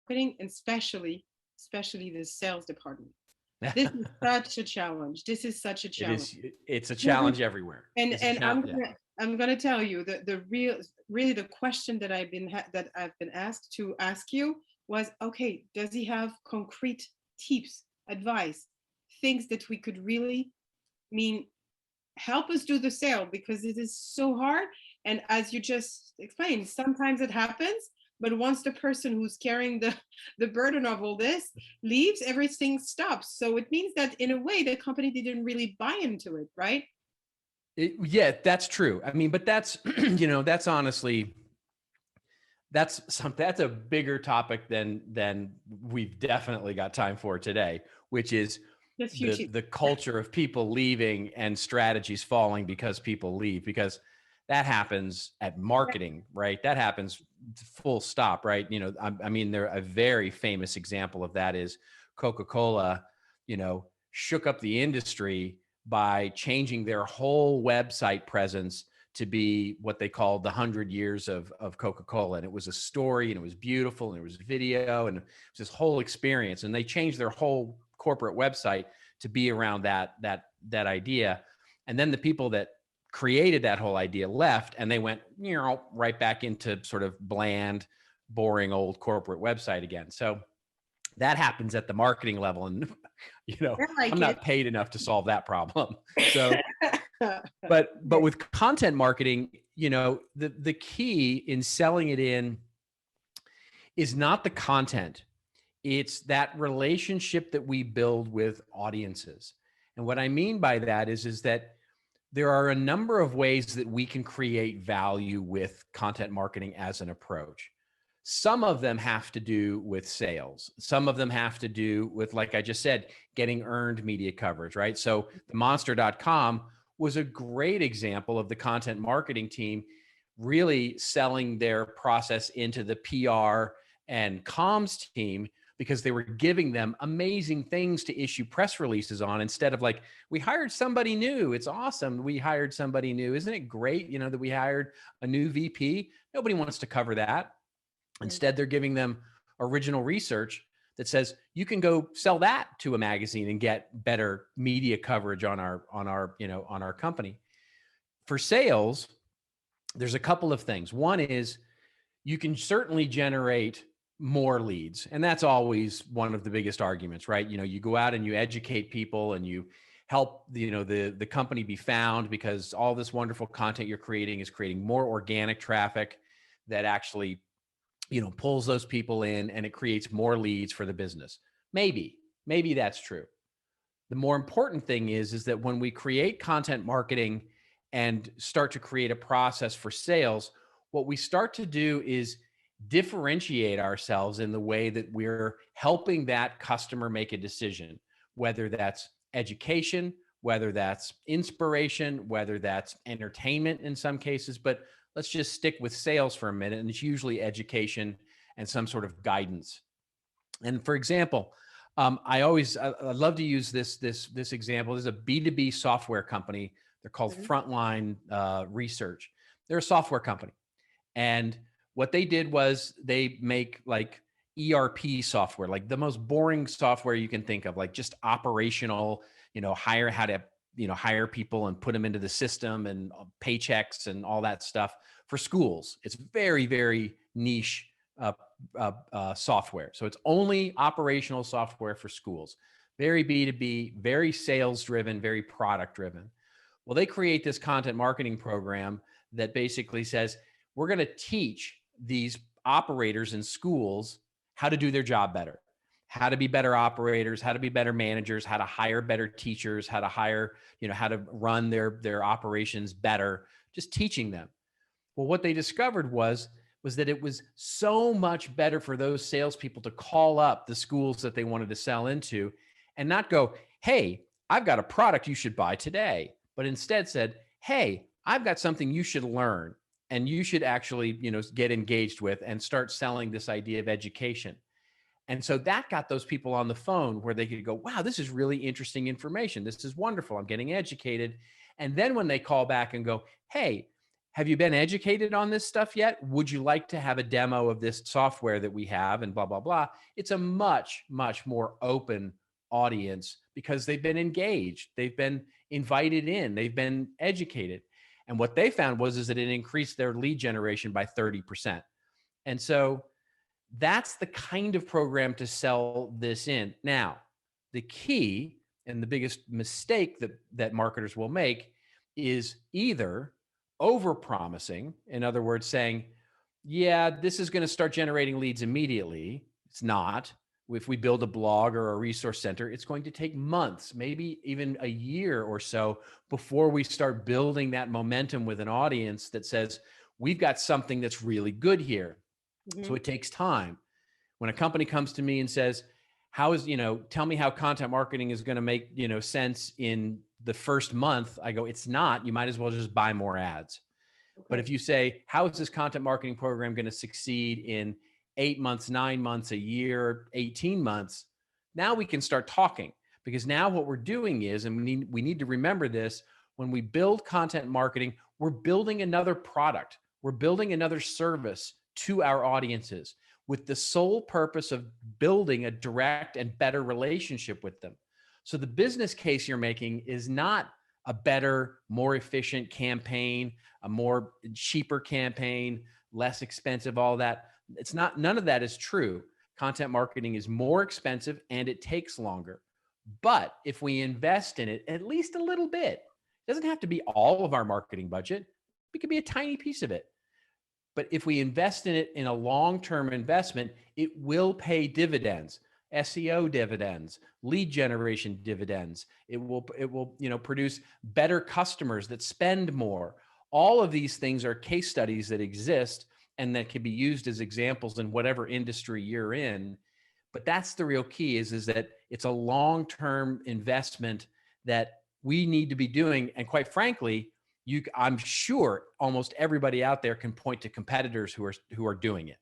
marketing, and especially the sales department. This is such a challenge. This is such a It challenge. is, it's a challenge everywhere. And It's a challenge. Yeah. I'm gonna tell you the real really the question that that I've been asked to ask you was, okay, does he have concrete tips, advice, things that we could really mean help us do the sale, because it is so hard. And as you just explained, sometimes it happens, but once the person who's carrying the burden of all this leaves, everything stops. So it means that in a way the company didn't really buy into it, right? Yeah, that's true. I mean, but that's, that's honestly, that's a bigger topic than we've definitely got time for today, which is The future. the culture of people leaving and strategies falling because people leave, because that happens at marketing, right? That happens full stop, right? I mean, there a very famous example of that is Coca-Cola, shook up the industry by changing their whole website presence to be what they called the 100 years of Coca-Cola. And it was a story, and it was beautiful, and it was video, and it was this whole experience. And they changed their whole corporate website to be around that idea. And then the people that created that whole idea left, and they went, right back into sort of bland, boring old corporate website again. So that happens at the marketing level. And, I like I'm it. not paid enough to solve that problem. So, but with content marketing, the key in selling it in is not the content. It's that relationship that we build with audiences. And what I mean by that is that there are a number of ways that we can create value with content marketing as an approach. Some of them have to do with sales. Some of them have to do with, like I just said, getting earned media coverage, right? So the monster.com was a great example of the content marketing team really selling their process into the PR and comms team, because they were giving them amazing things to issue press releases on, instead of like, we hired somebody new. It's awesome. We hired somebody new. Isn't it great, that we hired a new VP? Nobody wants to cover that. Instead, they're giving them original research that says you can go sell that to a magazine and get better media coverage on our company. For sales, there's a couple of things. One is you can certainly generate more leads, and that's always one of the biggest arguments, right? You go out and you educate people, and you help the company be found, because all this wonderful content you're creating is creating more organic traffic that actually pulls those people in, and it creates more leads for the business. Maybe that's true. The more important thing is that when we create content marketing and start to create a process for sales, what we start to do is differentiate ourselves in the way that we're helping that customer make a decision, whether that's education, whether that's inspiration, whether that's entertainment in some cases. But let's just stick with sales for a minute, and it's usually education and some sort of guidance. And for example, I love to use this example. There's a B2B software company. They're called Frontline Research. They're a software company, and what they did was they make like ERP software, like the most boring software you can think of, like just operational, hire people and put them into the system, and paychecks and all that stuff for schools. It's very, very niche software. So it's only operational software for schools. Very B2B, very sales driven, very product driven. Well, they create this content marketing program that basically says, we're going to teach these operators in schools how to do their job better, how to be better operators, how to be better managers, how to hire better teachers, how to hire, how to run their operations better, just teaching them. Well, what they discovered was that it was so much better for those salespeople to call up the schools that they wanted to sell into and not go, hey, I've got a product you should buy today, but instead said, hey, I've got something you should learn and you should actually, get engaged with, and start selling this idea of education. And so that got those people on the phone where they could go, wow, this is really interesting information. This is wonderful. I'm getting educated. And then when they call back and go, hey, have you been educated on this stuff yet? Would you like to have a demo of this software that we have and blah, blah, blah. It's a much, much more open audience because they've been engaged. They've been invited in. They've been educated. And what they found is that it increased their lead generation by 30%. And so that's the kind of program to sell this in. Now, the key and the biggest mistake that marketers will make is either over promising, in other words, saying, yeah, this is going to start generating leads immediately. It's not. If we build a blog or a resource center, it's going to take months, maybe even a year or so before we start building that momentum with an audience that says, we've got something that's really good here. Mm-hmm. So it takes time. When a company comes to me and says, tell me how content marketing is going to make, sense in the first month, I go, it's not. You might as well just buy more ads. Okay. But if you say, how is this content marketing program going to succeed in 8 months, 9 months, a year, 18 months, now we can start talking. Because now what we're doing is, and we need to remember this, when we build content marketing, we're building another product. We're building another service to our audiences with the sole purpose of building a direct and better relationship with them. So the business case you're making is not a better, more efficient campaign, a more cheaper campaign, less expensive, all that. It's not, none of that is true. Content marketing is more expensive and it takes longer. But if we invest in it at least a little bit, it doesn't have to be all of our marketing budget. It could be a tiny piece of it. But if we invest in it in a long-term investment, it will pay dividends, SEO dividends, lead generation dividends. It will produce better customers that spend more. All of these things are case studies that exist and that can be used as examples in whatever industry you're in. But that's the real key is that it's a long-term investment that we need to be doing. And quite frankly, I'm sure almost everybody out there can point to competitors who are doing it.